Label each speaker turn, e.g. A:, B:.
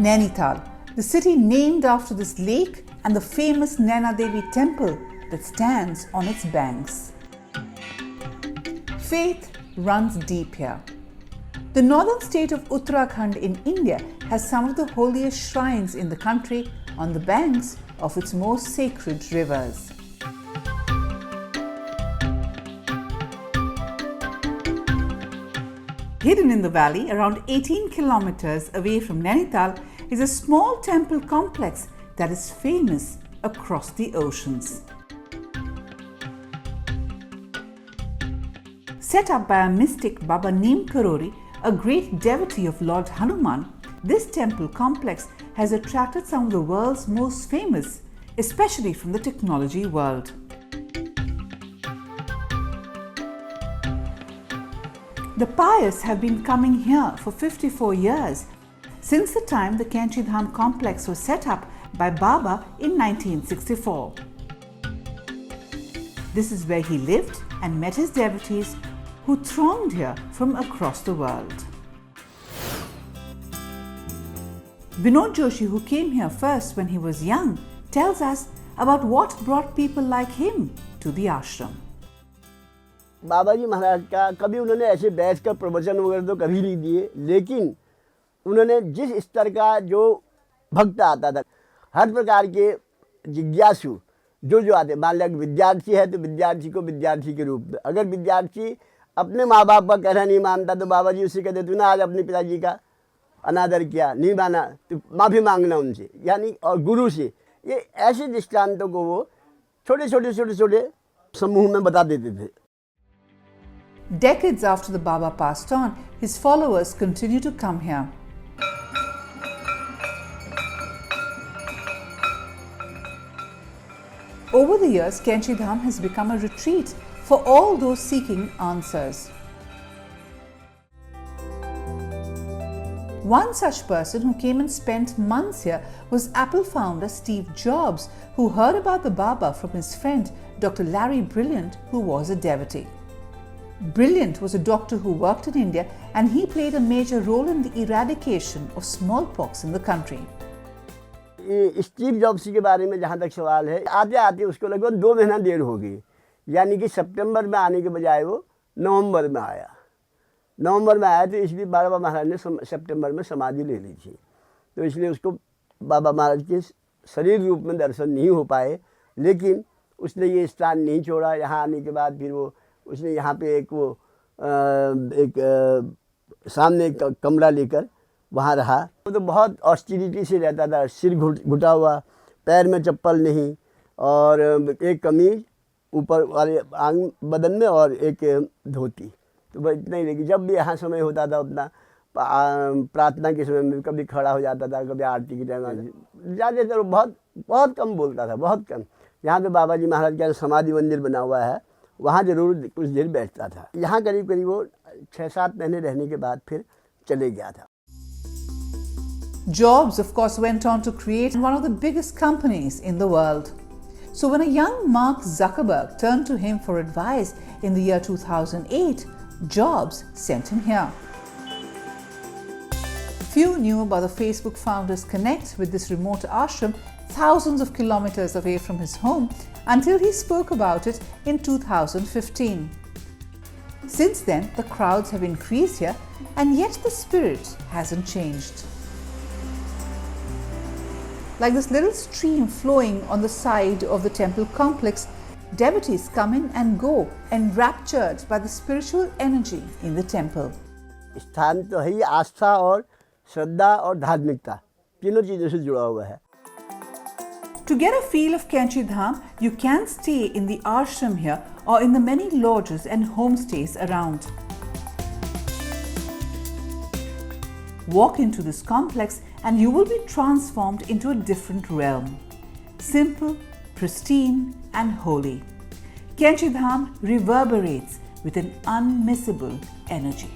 A: Nainital, the city named after this lake and the famous Naina Devi temple that stands on its banks. Faith runs deep here. The northern state of Uttarakhand in India has some of the holiest shrines in the country on the banks of its most sacred rivers. Hidden in the valley, around 18 kilometers away from Nainital, is a small temple complex that is famous across the oceans. Set up by a mystic Baba Neem Karori, a great devotee of Lord Hanuman, this temple complex has attracted some of the world's most famous, especially from the technology world. The pious have been coming here for 54 years, since the time the Kainchi Dham complex was set up by Baba in 1964. This is where he lived and met his devotees who thronged here from across the world. Vinod Joshi, who came here first when he was young, tells us about what brought people like him to the ashram.
B: बाबा जी महाराज का कभी उन्होंने ऐसे बैठ कर प्रवचन वगैरह तो कभी नहीं दिए, लेकिन उन्होंने जिस स्तर का जो भक्त आता था, हर प्रकार के जिज्ञासु जो आते, मान लिया विद्यार्थी है तो विद्यार्थी को विद्यार्थी के रूप में, अगर विद्यार्थी अपने माँ बाप का कहना नहीं मानता तो बाबा जी उसे कहते तूने आज अपने पिताजी का अनादर किया, नहीं माना तो माफ़ी मांगना उनसे, यानी और गुरु से। ये ऐसे दृष्टांतों को वो छोटे छोटे समूह में बता देते थे।
A: Decades after the Baba passed on, his followers continue to come here. Over the years, Kainchi Dham has become a retreat for all those seeking answers. One such person who came and spent months here was Apple founder Steve Jobs, who heard about the Baba from his friend Dr. Larry Brilliant, who was a devotee. Brilliant was a doctor who worked in India, and he played a major role in the eradication of smallpox in the country.
B: Steve jobs के बारे में जहाँ तक सवाल है, आते आते उसको लगभग 2 महीना देर हो गई, यानी कि सितंबर में आने के बजाय वो नवंबर में आया। नवंबर में आया तो इसलिए बाबा महाराज ने सितंबर में समाधि ले ली थी, तो इसलिए उसको बाबा महाराज के शरीर रूप में दर्शन नहीं हो पाए, लेकिन उसने ये स्थान नहीं छोड़ा। यहाँ आने के बाद फिर वो उसने यहाँ पे सामने एक कमरा लेकर वहाँ रहा। वो तो बहुत ऑस्टिरिटी से रहता था, सिर घुटा हुआ, पैर में चप्पल नहीं, और एक कमीज ऊपर वाले आंग बदन में और एक धोती, तो बस इतना ही। लेकिन जब भी यहाँ समय होता था अपना प्रार्थना के समय में कभी खड़ा हो जाता था, कभी आरती की टाइम, ज़्यादातर बहुत कम बोलता था, बहुत कम। यहाँ पे बाबा जी महाराज का समाधि मंदिर बना हुआ है, वहाँ जरूर कुछ देर बैठता था। यहाँ करीब वो 6-7 महीने रहने के बाद फिर चले गया था।
A: Jobs, of course, went on to create one of the biggest companies in the world. So when a young Mark Zuckerberg turned to him for advice in the year 2008, Jobs sent him here. Few knew about the Facebook Founders Connect with this remote ashram thousands of kilometers away from his home until he spoke about it in 2015. Since then, the crowds have increased here, and yet the spirit hasn't changed. Like this little stream flowing on the side of the temple complex, devotees come in and go, enraptured by the spiritual energy in the temple.
B: स्थान तो है ही आस्था और श्रद्धा और धार्मिकता, तीनों चीज़ों से जुड़ा हुआ है।
A: To get a feel of Kainchi Dham, you can stay in the ashram here or in the many lodges and homestays around. Walk into this complex and you will be transformed into a different realm. Simple, pristine and holy. Kainchi Dham reverberates with an unmissable energy.